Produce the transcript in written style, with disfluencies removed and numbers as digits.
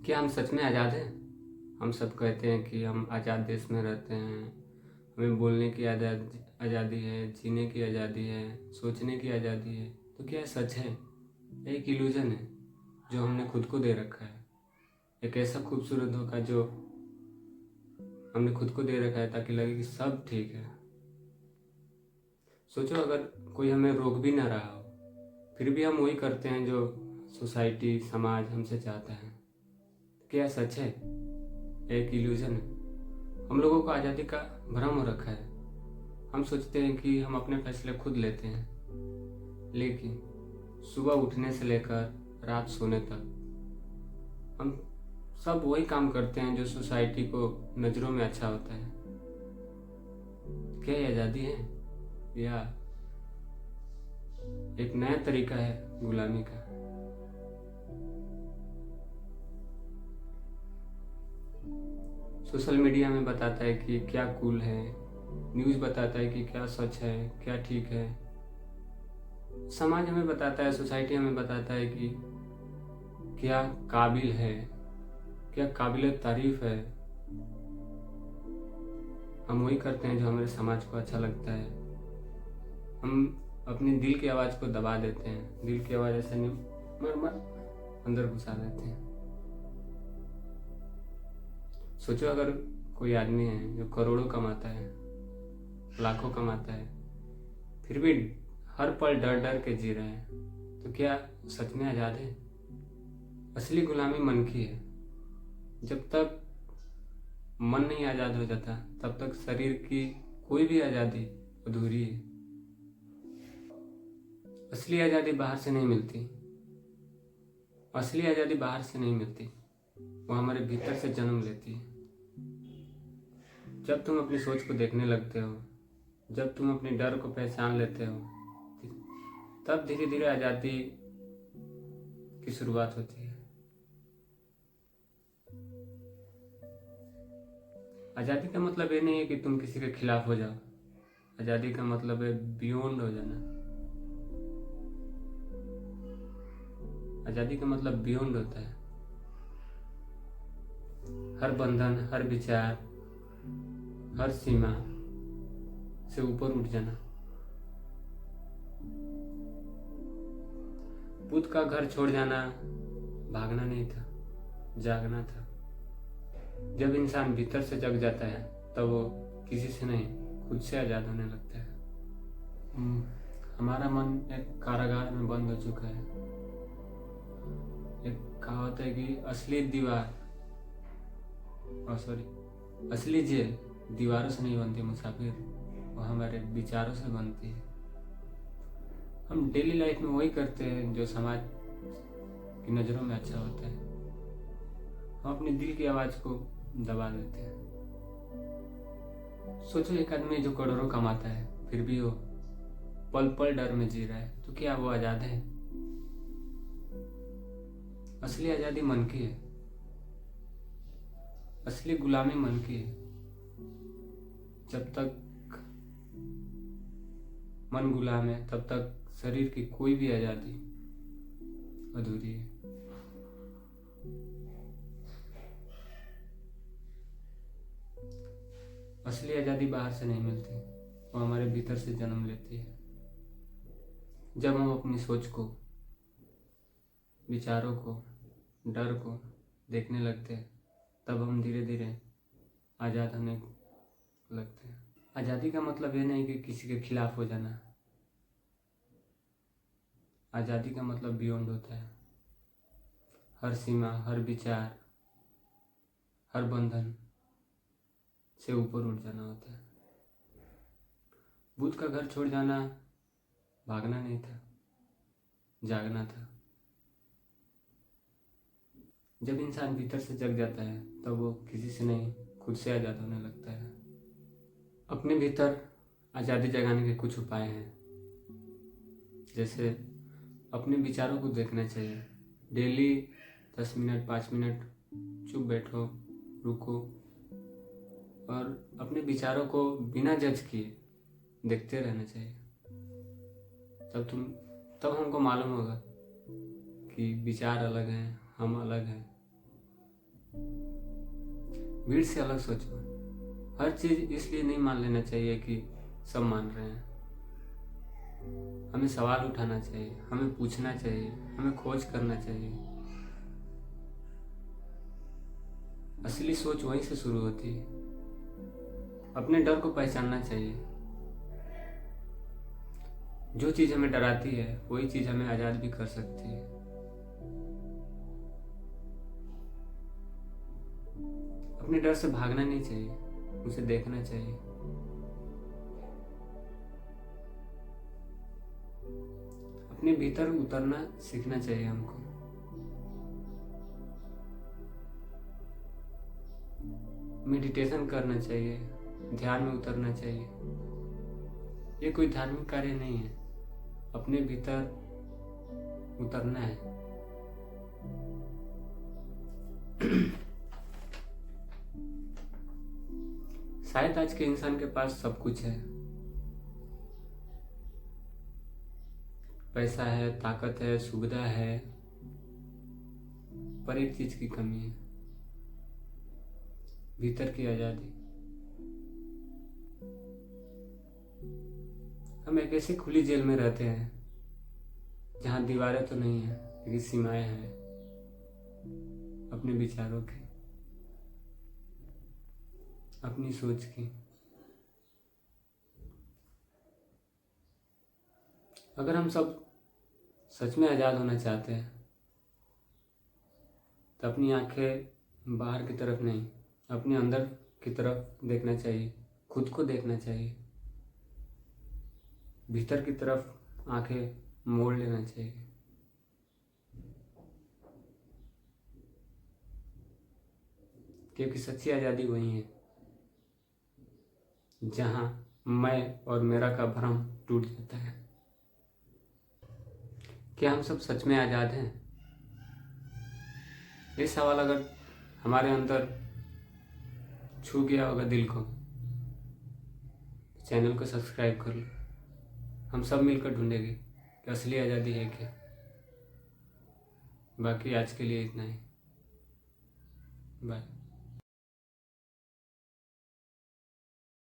क्या हम सच में आज़ाद हैं? हम सब कहते हैं कि हम आज़ाद देश में रहते हैं, हमें बोलने की आज़ादी है, जीने की आज़ादी है, सोचने की आज़ादी है। तो क्या ये सच है? ये एक इल्यूजन है जो हमने खुद को दे रखा है। एक ऐसा खूबसूरत धोखा जो हमने खुद को दे रखा है ताकि लगे कि सब ठीक है। सोचो, अगर कोई हमें रोक भी ना रहा हो, फिर भी हम वही करते हैं जो सोसाइटी, समाज हमसे चाहता है। क्या सच है? एक इल्यूजन है। हम लोगों को आज़ादी का भ्रम हो रखा है। हम सोचते हैं कि हम अपने फैसले खुद लेते हैं, लेकिन सुबह उठने से लेकर रात सोने तक हम सब वही काम करते हैं जो सोसाइटी को नज़रों में अच्छा होता है। क्या ये आज़ादी है या एक नया तरीका है गुलामी का? सोशल मीडिया में बताता है कि क्या कूल है, न्यूज़ बताता है कि क्या सच है, क्या ठीक है। समाज हमें बताता है, सोसाइटी हमें बताता है कि क्या काबिल है, क्या काबिल तारीफ है। हम वही करते हैं जो हमारे समाज को अच्छा लगता है। हम अपने दिल की आवाज़ को दबा देते हैं। दिल की आवाज़ ऐसे नहीं, मर मर अंदर घुसा देते हैं। सोचो, अगर कोई आदमी है जो करोड़ों कमाता है, लाखों कमाता है, फिर भी हर पल डर डर के जी रहा है, तो क्या सच में आज़ाद है? असली गुलामी मन की है। जब तक मन नहीं आज़ाद हो जाता, तब तक शरीर की कोई भी आज़ादी अधूरी है। असली आज़ादी बाहर से नहीं मिलती। असली आज़ादी बाहर से नहीं मिलती, वो हमारे भीतर से जन्म लेती है। जब तुम अपनी सोच को देखने लगते हो, जब तुम अपने डर को पहचान लेते हो, तब धीरे धीरे आज़ादी की शुरुआत होती है। आज़ादी का मतलब ये नहीं है कि तुम किसी के खिलाफ हो जाओ। आज़ादी का मतलब है बियॉन्ड हो जाना। आज़ादी का मतलब बियॉन्ड होता है। हर बंधन, हर विचार, हर सीमा से ऊपर उठ जाना। बुद्ध का घर छोड़ जाना भागना नहीं था, जागना था। जब इंसान भीतर से जग जाता है, तब वो किसी से नहीं, खुद से आज़ाद होने लगता है। हमारा मन एक कारागार में बंद हो चुका है। एक कहावत है कि असली जेल दीवारों से नहीं बनती मुसाफिर, वो हमारे विचारों से बनती है। हम डेली लाइफ में वही करते हैं जो समाज की नज़रों में अच्छा होता है। हम अपने दिल की आवाज़ को दबा देते हैं। सोचो, एक आदमी जो करोड़ों कमाता है, फिर भी वो पल पल डर में जी रहा है, तो क्या वो आज़ाद है? असली आज़ादी मन की है। असली गुलामी मन की है। जब तक मन गुलाम है, तब तक शरीर की कोई भी आज़ादी अधूरी है। असली आज़ादी बाहर से नहीं मिलती, वो हमारे भीतर से जन्म लेती है। जब हम अपनी सोच को, विचारों को, डर को देखने लगते हैं, तब हम धीरे धीरे आज़ाद होने लगते हैं। आज़ादी का मतलब ये नहीं कि किसी के खिलाफ हो जाना। आज़ादी का मतलब बियॉन्ड होता है। हर सीमा, हर विचार, हर बंधन से ऊपर उठ जाना होता है। बुद्ध का घर छोड़ जाना भागना नहीं था, जागना था। जब इंसान भीतर से जग जाता है, तब वो किसी से नहीं, खुद से आज़ाद होने लगता है। अपने भीतर आज़ादी जगाने के कुछ उपाय हैं, जैसे अपने विचारों को देखना चाहिए। डेली 10 मिनट, 5 मिनट चुप बैठो, रुको और अपने विचारों को बिना जज किए देखते रहना चाहिए। तब हमको मालूम होगा कि विचार अलग हैं, हम अलग हैं। भीड़ से अलग सोचो। हर चीज़ इसलिए नहीं मान लेना चाहिए कि सब मान रहे हैं। हमें सवाल उठाना चाहिए, हमें पूछना चाहिए, हमें खोज करना चाहिए। असली सोच वहीं से शुरू होती है। अपने डर को पहचानना चाहिए। जो चीज़ हमें डराती है वही चीज़ हमें आज़ाद भी कर सकती है। अपने डर से भागना नहीं चाहिए, उसे देखना चाहिए। अपने भीतर उतरना सीखना चाहिए हमको। मेडिटेशन करना चाहिए, ध्यान में उतरना चाहिए। ये कोई धार्मिक कार्य नहीं है, अपने भीतर उतरना है। शायद आज के इंसान के पास सब कुछ है, पैसा है, ताकत है, सुविधा है, पर एक चीज की कमी है, भीतर की आजादी। हम एक ऐसी खुली जेल में रहते हैं जहां दीवारें तो नहीं है लेकिन सीमाएं हैं अपने विचारों की, अपनी सोच की। अगर हम सब सच में आज़ाद होना चाहते हैं तो अपनी आंखें बाहर की तरफ नहीं, अपने अंदर की तरफ देखना चाहिए, खुद को देखना चाहिए, भीतर की तरफ आंखें मोड़ लेना चाहिए। क्योंकि सच्ची आज़ादी वही है जहां मैं और मेरा का भ्रम टूट जाता है। क्या हम सब सच में आज़ाद हैं? ये सवाल अगर हमारे अंदर छू गया होगा दिल को, चैनल को सब्सक्राइब कर लो। हम सब मिलकर ढूंढेंगे कि असली आज़ादी है क्या। बाकी आज के लिए इतना ही। बाय।